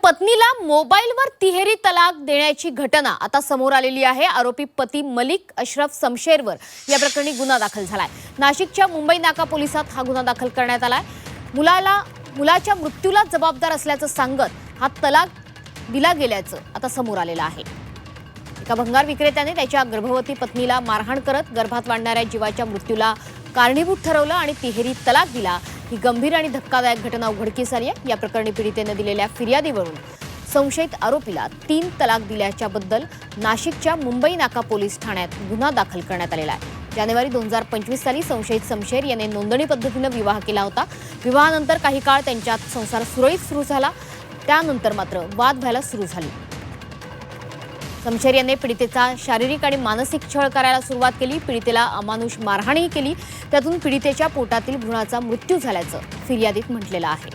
पत्नीला मोबाईलवर तिहेरी तलाक देण्याची घटना आता समोर आलेली आहे। आरोपी पती मलिक अशरफ शमशेरवर या प्रकरणी गुन्हा दाखल झालाय। नाशिकच्या मुंबई नाका पोलिसात हा गुन्हा दाखल करण्यात आलाय। मुलाच्या मृत्यूला जबाबदार असल्याचं सांगत हा तलाक दिला गेल्याचं आता समोर आलेलं आहे। एका भंगार विक्रेत्याने त्याच्या गर्भवती पत्नीला मारहाण करत गर्भात वाढणाऱ्या जीवाच्या मृत्यूला कारणीभूत ठरवलं आणि तिहेरी तलाक दिला। ही गंभीर आणि धक्कादायक घटना उघडकीस आली आहे। या प्रकरणी पीडितेने दिलेल्या फिर्यादीवरून संशयित आरोपीला 3 तलाक दिल्याच्याबद्दल नाशिकच्या मुंबई नाका पोलीस ठाण्यात गुन्हा दाखल करण्यात आलेला आहे। जानेवारी 2025 साली संशयित शमशेर याने नोंदणी पद्धतीने विवाह केला होता। विवाहानंतर काही काळ त्यांच्यात संसार सुरळीत सुरू झाला, त्यानंतर मात्र वाद व्हायला सुरू झाली। शमशेर याने पीडितेचा शारीरिक आणि मानसिक छळ करायला सुरुवात केली। पीडितेला अमानुष मारहाणही केली, त्यातून पीडितेच्या पोटातील भ्रूणाचा मृत्यू झाल्याचं फिर्यादीत म्हटलेलं आहे।